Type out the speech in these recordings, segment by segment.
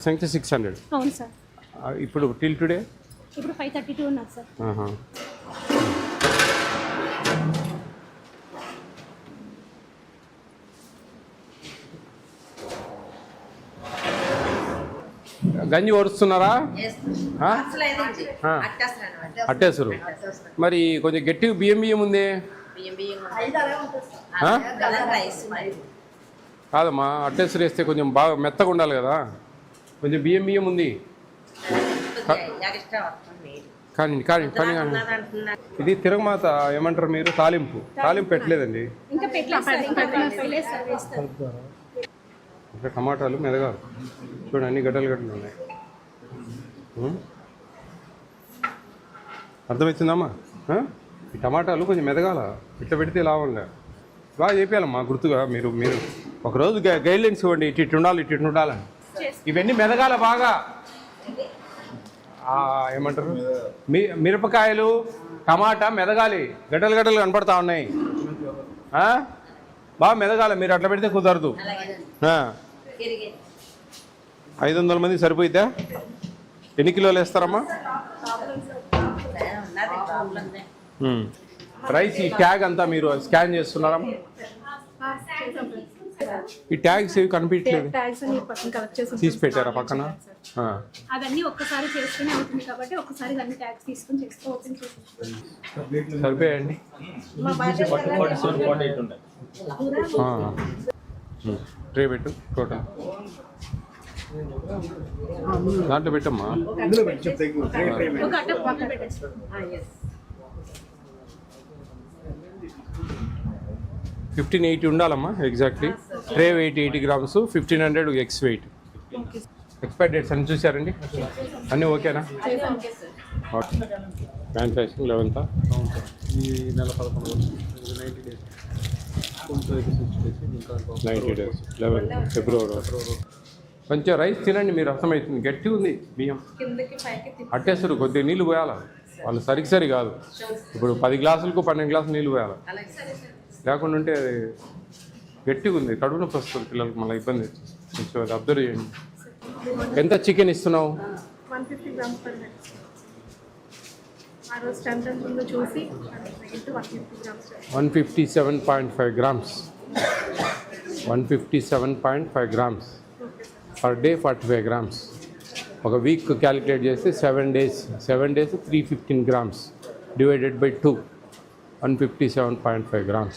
సంఖ్య 600. అవును సార్. ఇప్పుడు టిల్ టుడే ఇప్పుడు 532 ఉన్నారు సార్. గంజి ఓడుస్తున్నారా? అట్టేసరు. మరి కొంచెం గట్టిగా బియ్యం ఉంది. కాదమ్మా, అట్టేసరు వేస్తే కొంచెం బాగా మెత్తగా ఉండాలి కదా. కొంచెం బియ్యం ఉంది. కానీ కానీ కానీ ఇది తిరగమాత ఏమంటారు మీరు? తాలింపు పెట్టలేదండి. ఇంకా టమాటాలు మెదగాలి. చూడండి, అన్ని గడ్డలు ఉన్నాయి. అర్థమవుతుందమ్మా? ఈ టమాటాలు కొంచెం మెదగాల. ఇట్లా పెడితే లాభంగా బాగా చెప్పాలమ్మా. గుర్తుగా మీరు ఒకరోజు గైడ్లైన్స్ ఇవ్వండి. ఇటు ఉండాలని. ఇవన్నీ మెదగాల బాగా. ఏమంటారు, మిరపకాయలు టమాటా మెదగాలి. గడ్డలు కనపడతా ఉన్నాయి. బాగా మెదగాలి. మీరు అట్లా పెడితే కుదరదు. 500 మంది సరిపోయిద్దా? ఎన్ని కిలోలు వేస్తారమ్మా? రైస్ ఈ ట్యాగ్ అంతా మీరు స్కాన్ చేస్తున్నారమ్మా? ఈ ట్యాగ్స్ ఏవి కనిపించలేదు. తీసి పెట్టారా పక్కన? అవన్నీ ఒక్కసారి చేసుకుని అవుతుంది కాబట్టి ఒక్కసారి అన్ని ట్యాగ్స్ తీసుకొని ఓపెన్ చేసి సరిపోయండి. ట్రే పెట్టు. టోటల్ దాంట్లో పెట్టమ్మా. 1580 ఉండాలమ్మా exactly. Tray weight 80 grams, 1500 eggs weight. Expire dates అన్ని చూసారండి? అన్నీ ఓకేనా? మ్యానుఫ్యాక్చరింగ్ 11th ఈ నెల 11 90 days 11 ఫిబ్రవరి. కొంచెం రైస్ తినండి మీరు, అర్థమవుతుంది. గట్టిగా ఉంది బియ్యం. అట్టేస్తారు. కొద్దిగా నీళ్ళు పోయాలి. వాళ్ళు సరి కాదు. ఇప్పుడు 10 గ్లాసులకు 12 గ్లాసులు నీళ్ళు పోయాలి. లేకుండా ఉంటే గట్టిగా ఉంది. కడుపు నొప్పి వస్తుంది పిల్లలకి, మళ్ళీ ఇబ్బంది. కొంచెం అది అబ్జర్వ్ చేయండి. ఎంత చికెన్ ఇస్తున్నావు? 150 grams per head. ఆ రోజు స్ట్రెంత్ ఎంత ఉందో చూసి 157.5 grams. 157.5 grams per day 45 grams. ఒక వీక్ క్యాలిక్యులేట్ చేస్తే 7 days 315 grams divided by 2 157.5 grams.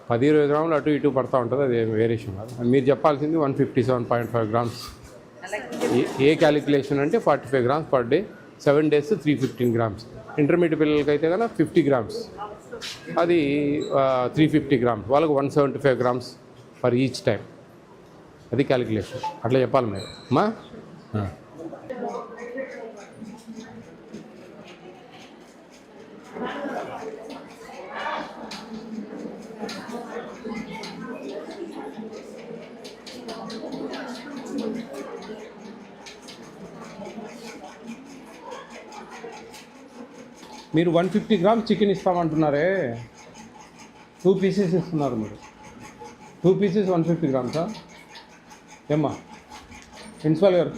10-20 గ్రాములు అటు ఇటు పడతా ఉంటుంది. అది వేరియేషన్ కాదు. మీరు చెప్పాల్సింది 157.5 grams. ఏ క్యాలిక్యులేషన్ అంటే 45 grams per day, 7 days 315 grams. Intermediate పిల్లలకి అయితే కనుక 50 grams, అది 350 grams. వాళ్ళకు 175 grams ఫర్ ఈచ్ టైం. అది క్యాలిక్యులేషన్. అట్లా చెప్పాలి మీరు అమ్మా. మీరు 150 grams చికెన్ ఇస్తామంటున్నారే, 2 pieces ఇస్తున్నారు మీరు. 2 pieces 150 grams ఏమ్మా ప్రిన్సిపాల్ గారు?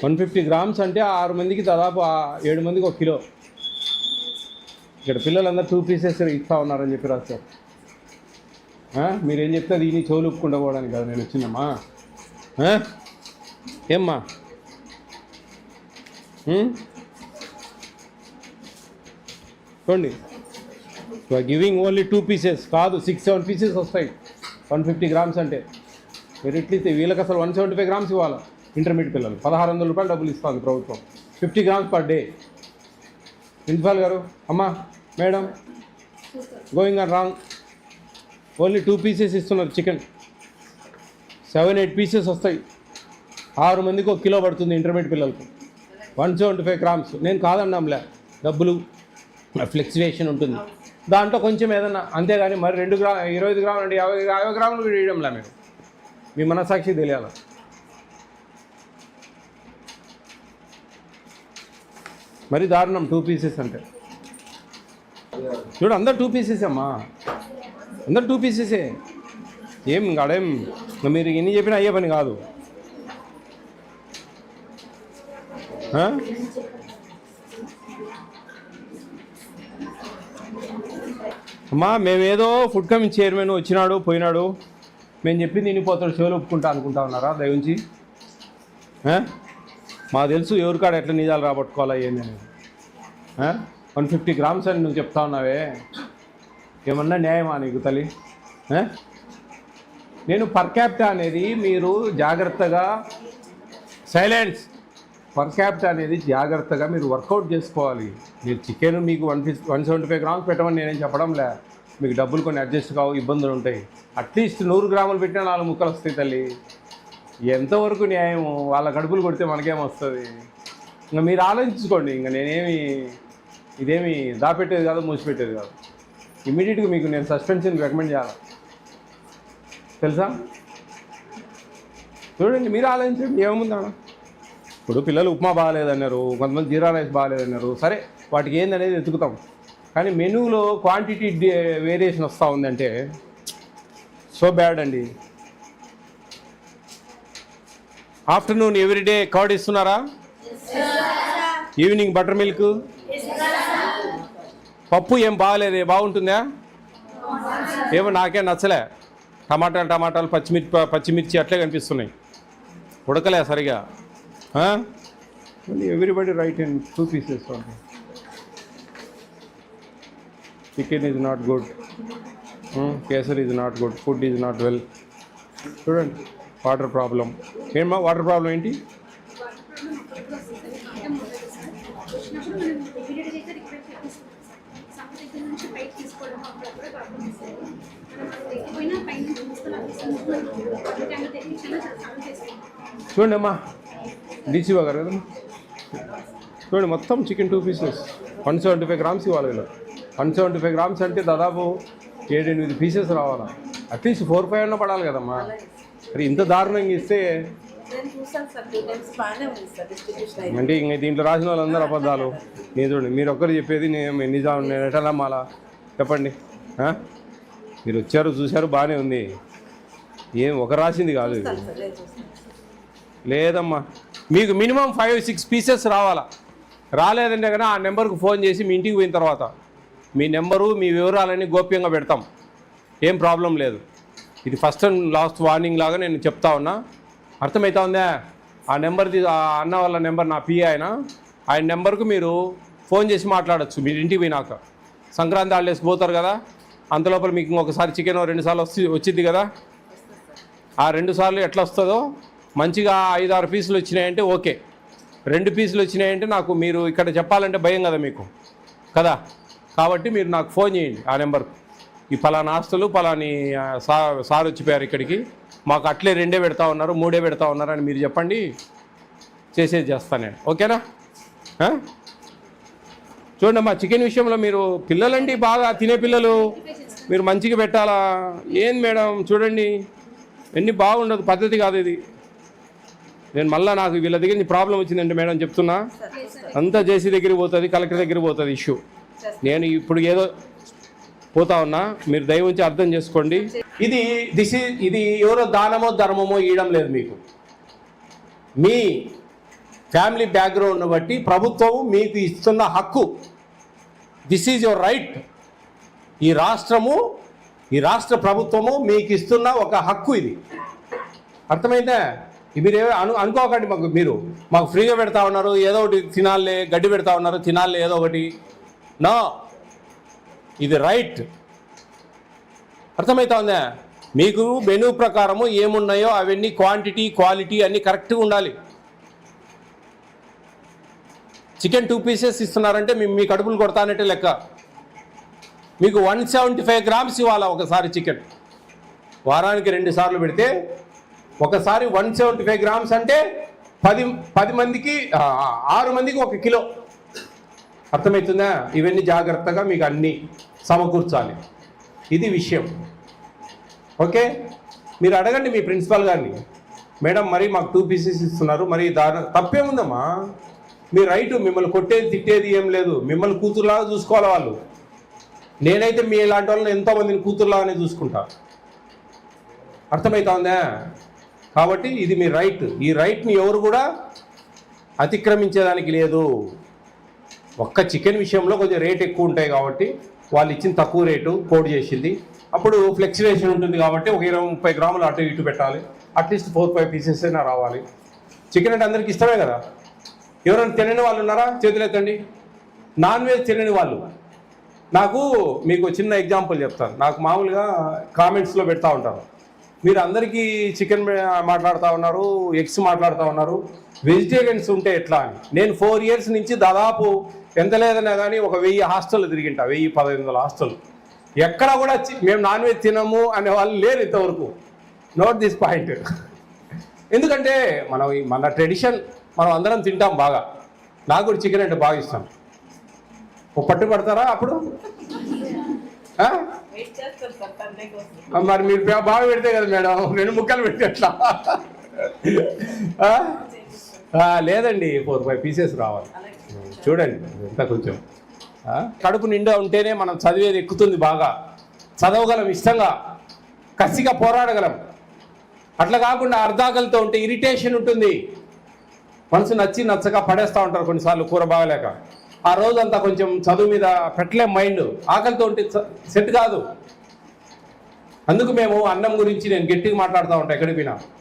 150 grams అంటే 6 మందికి దాదాపు 7 మందికి 1 కిలో. ఇక్కడ పిల్లలందరూ 2 pieces ఇస్తా ఉన్నారని చెప్పి రాస్తారు. మీరేం చెప్తే దీన్ని చోలుపుకుండా పోవడానికి కదా నేను వచ్చిందమ్మా. ఏమ్మా చూడండి, గివింగ్ ఓన్లీ 2 pieces కాదు, 6-7 pieces వస్తాయి 150 grams అంటే. మీరు ఇట్లయితే వీళ్ళకి అసలు 175 grams ఇవ్వాలి. ఇంటర్మీడియట్ పిల్లలు 1600 రూపాయలు డబ్బులు ఇస్తుంది ప్రభుత్వం. 50 grams పర్ డే. ప్రిన్సిపాల్ గారు, అమ్మా, madam, going on wrong. Only 2 pieces ఇస్తున్నారు చికెన్. 7-8 pieces వస్తాయి. 6 మందికి 1 కిలో పడుతుంది ఇంటర్మీడియట్ పిల్లలకు. 175 grams. నేను కాదన్నాంలే, డబ్బులు ఫ్లెక్చువేషన్ ఉంటుంది దాంట్లో కొంచెం ఏదన్నా, అంతేగాని మరి 25 గ్రాములు అంటే 50 గ్రాములు వేయడంలా. మీరు మీ మనసాక్షి తెలియాలి. మరి దారుణం 2 pieces అంటే. చూడు, అందరు 2 pieces అమ్మా, అందరు 2 pieces. ఏం అడేం మీరు ఎన్ని చెప్పినా అయ్యే పని కాదు. ఆ? అమ్మా మేమేదో ఫుడ్ కమిటీ చైర్మన్ వచ్చినాడు పోయినాడు మేము చెప్పింది వినిపోతాడు చెవులు ఒప్పుకుంటా అనుకుంటా ఉన్నారా దయవుంచి? మాకు తెలుసు ఎవరికాడ ఎట్లా నిజాలు రాబట్టుకోవాలా ఏంది అనేది. 150 గ్రామ్స్ అని నువ్వు చెప్తా ఉన్నావే, ఏమన్నా న్యాయమా నీకు తల్లి? నేను పర్ క్యాపిటా అనేది మీరు జాగ్రత్తగా సైలెన్స్, పర్ క్యాపిటా అనేది జాగ్రత్తగా మీరు వర్కౌట్ చేసుకోవాలి. మీరు చికెన్ మీకు 175 గ్రామ్స్ పెట్టమని నేనేం చెప్పడంలే, మీకు డబ్బులు కొన్ని అడ్జస్ట్ కావు, ఇబ్బందులు ఉంటాయి. అట్లీస్ట్ 100 గ్రాములు పెట్టినా 4 ముక్కలు వస్తాయి తల్లి. ఎంతవరకు న్యాయము? వాళ్ళ కడుపులు కొడితే మనకేమొస్తుంది? ఇంకా మీరు ఆలోచించుకోండి. ఇంకా నేనేమి ఇదేమి దాపెట్టేది కాదు, మూసిపెట్టేది కాదు. ఇమీడియట్గా మీకు నేను సస్పెన్షన్ రికమెండ్ చేయాలి, తెలుసా? చూడండి, మీరు ఆలోచించండి ఏముందా. ఇప్పుడు పిల్లలు ఉప్మా బాగాలేదన్నారు, కొంతమంది జీరా రైస్ బాగాలేదన్నారు. సరే, వాటికి ఏందనేది వెతుకుతాం. కానీ మెనూలో క్వాంటిటీ వేరియేషన్ వస్తూ ఉందంటే సో బ్యాడ్ అండి. ఆఫ్టర్నూన్ ఎవ్రీడే కర్డ్ ఇస్తున్నారా? Evening butter milk. పప్పు ఏం బాగాలేదే, బాగుంటుందా? ఏమో నాకేం నచ్చలే. టమాటాలు పచ్చిమిర్చి అట్లే కనిపిస్తున్నాయి, ఉడకలే సరిగా. Everybody right in 2 pieces only. Chicken is not good. Kesar is not good. Food is not well. చూడండి, వాటర్ ప్రాబ్లం. ఏమా వాటర్ ప్రాబ్లం ఏంటి? చూడండి అమ్మా, డీసీఓ గారు కదా, చూడండి మొత్తం చికెన్ 2 pieces 175 గ్రామ్స్ ఇవ్వాలి వీళ్ళు. 175 గ్రామ్స్ అంటే దాదాపు 7-8 pieces రావాలా. అట్లీస్ట్ 4-5 అన్న పడాలి కదమ్మా. మరి ఇంత దారుణంగా ఇస్తే అంటే ఇంక దీంట్లో రాసిన వాళ్ళందరూ అబద్ధాలు. నేను చూడండి, మీరు ఒక్కరు చెప్పేది నిజం. నేను ఎట్లా నమ్మాలా చెప్పండి? మీరు వచ్చారు చూశారు బాగానే ఉంది, ఏం ఒక రాసింది కాదు ఇది. లేదమ్మా, మీకు మినిమం 5-6 pieces రావాలా. రాలేదంటే కనుక ఆ నెంబర్కి ఫోన్ చేసి మీ ఇంటికి పోయిన తర్వాత మీ నెంబరు మీ వివరాలన్నీ గోప్యంగా పెడతాం, ఏం ప్రాబ్లం లేదు. ఇది ఫస్ట్ అండ్ లాస్ట్ వార్నింగ్ లాగా నేను చెప్తా ఉన్నా, అర్థమవుతా ఉందా? ఆ నెంబర్ది ఆ అన్న వాళ్ళ నెంబర్ నా పిఏ ఆయన నెంబర్కు మీరు ఫోన్ చేసి మాట్లాడచ్చు. మీరు ఇంటికి పోయినాక సంక్రాంతి హాలిడేస్కి పోతారు కదా, అంతలోపల మీకు ఇంకొకసారి చికెన్ 2 సార్లు వచ్చింది కదా. ఆ 2 సార్లు ఎట్లా వస్తుందో మంచిగా 5-6 పీసులు వచ్చినాయంటే ఓకే, 2 పీసులు వచ్చినాయంటే నాకు మీరు ఇక్కడ చెప్పాలంటే భయం కదా మీకు కదా. కాబట్టి మీరు నాకు ఫోన్ చేయండి ఆ నెంబర్కు, ఈ పలానా హాస్టలు పలాని సార్ వచ్చిపోయారు ఇక్కడికి, మాకు అట్లే 2 పెడతా ఉన్నారు 3 పెడతా ఉన్నారు అని మీరు చెప్పండి, చేసేది చేస్తాను నేను. ఓకేనా? చూడండి అమ్మా, చికెన్ విషయంలో మీరు పిల్లలండి బాగా తినే పిల్లలు, మీరు మంచిగా పెట్టాలా. ఏం మేడం చూడండి, ఎన్ని బాగుండదు, పద్ధతి కాదు ఇది. నేను మళ్ళీ నాకు వీళ్ళ దగ్గర నుంచి ప్రాబ్లం వచ్చిందంటే మేడం చెప్తున్నా, అంతా జేసీ దగ్గరికి పోతుంది, కలెక్టర్ దగ్గరికి పోతుంది ఇష్యూ. నేను ఇప్పుడు ఏదో పోతా ఉన్నా, మీరు దయ ఉంచి అర్థం చేసుకోండి. ఇది ఎవరో దానమో ధర్మమో ఇవ్వడం లేదు మీకు. మీ ఫ్యామిలీ బ్యాక్గ్రౌండ్ను బట్టి ప్రభుత్వం మీకు ఇస్తున్న హక్కు. This is your right. ఈ రాష్ట్ర ప్రభుత్వము మీకు ఇస్తున్న ఒక హక్కు ఇది, అర్థమైందా? మీరేమో అనుకోకండి మాకు ఫ్రీగా పెడతా ఉన్నారు, ఏదో ఒకటి తినాలే, గడ్డి పెడతా ఉన్నారు తినాలే ఏదో ఒకటి. నో, ఇది రైట్. అర్థమవుతా ఉందా? మీకు మెనూ ప్రకారము ఏమున్నాయో అవన్నీ క్వాంటిటీ క్వాలిటీ అన్నీ కరెక్ట్గా ఉండాలి. చికెన్ 2 pieces ఇస్తున్నారంటే మీ కడుపులు కొడతానంటే లెక్క. మీకు 175 grams ఇవ్వాలా ఒకసారి చికెన్. వారానికి 2 సార్లు పెడితే ఒకసారి 175 grams అంటే 10 మందికి 6 మందికి 1 కిలో. అర్థమవుతుందా? ఇవన్నీ జాగ్రత్తగా మీకు అన్నీ సమకూర్చాలి. ఇది విషయం. ఓకే, మీరు అడగండి మీ ప్రిన్సిపాల్ గారిని, మేడం మరి మాకు 2 pieces ఇస్తున్నారు, మరి తప్పేముందమ్మా? మీ రైటు, మిమ్మల్ని కొట్టేది తిట్టేది ఏం లేదు, మిమ్మల్ని కూతురులాగా చూసుకోవాలి వాళ్ళు. నేనైతే మీ ఇలాంటి వాళ్ళని ఎంతోమందిని కూతురులాగానే చూసుకుంటా. అర్థమవుతా ఉందా? కాబట్టి ఇది మీ రైట్. ఈ రైట్ని ఎవరు కూడా అతిక్రమించేదానికి లేదు. ఒక్క చికెన్ విషయంలో కొంచెం రేట్ ఎక్కువ ఉంటాయి కాబట్టి వాళ్ళు ఇచ్చిన తక్కువ రేటు కోడ్ చేసింది. అప్పుడు ఫ్లెక్చువేషన్ ఉంటుంది కాబట్టి ఒక 20-30 గ్రాములు అటు ఇటు పెట్టాలి. అట్లీస్ట్ 4-5 పీసెస్ అయినా రావాలి. చికెన్ అంటే అందరికి ఇష్టమే కదా. ఎవరైనా తినని వాళ్ళు ఉన్నారా? చేతులు ఎత్తండి. నాన్ వెజ్ తినని వాళ్ళు. మీకు చిన్న ఎగ్జాంపుల్ చెప్తాను. నాకు మామూలుగా కామెంట్స్లో పెడతా ఉంటారు, మీరు అందరికీ చికెన్ మాట్లాడుతూ ఉన్నారు, ఎగ్స్ మాట్లాడుతూ ఉన్నారు, వెజిటేరియన్స్ ఉంటే ఎట్లా అని. నేను 4 years నుంచి దాదాపు ఎంత లేదన్నా కానీ ఒక 1000 హాస్టల్ తిరిగింటా, 1000-1500 హాస్టల్. ఎక్కడ కూడా మేము నాన్ వెజ్ తినము అనే వాళ్ళు లేరు ఇంతవరకు. Note this point. ఎందుకంటే మన ట్రెడిషన్ మనం అందరం తింటాం బాగా. నాకు కూడా చికెన్ అంటే బాగా ఇష్టం. పట్టు పడతారా అప్పుడు? మరి మీరు బాగా పెడితే కదా మేడం, 2 ముక్కలు పెడితే ఎట్లా? లేదండి, 4-5 పీసెస్ రావాలి. చూడండి ఎంత కొంచెం కడుపు నిండా ఉంటేనే మనం చదివేది ఎక్కుతుంది, బాగా చదవగలం, ఇష్టంగా కసిగా పోరాడగలం. అట్లా కాకుండా అర్ధాకలితో ఉంటే ఇరిటేషన్ ఉంటుంది. మనసు నచ్చక పడేస్తూ ఉంటారు కొన్నిసార్లు కూర బాగలేక. ఆ రోజంతా కొంచెం చదువు మీద పెట్టలేం మైండ్. ఆకలితో ఉంటే సెట్ కాదు. అందుకు మేము అన్నం గురించి నేను గట్టిగా మాట్లాడుతూ ఉంటాను ఎక్కడికి పోయినా.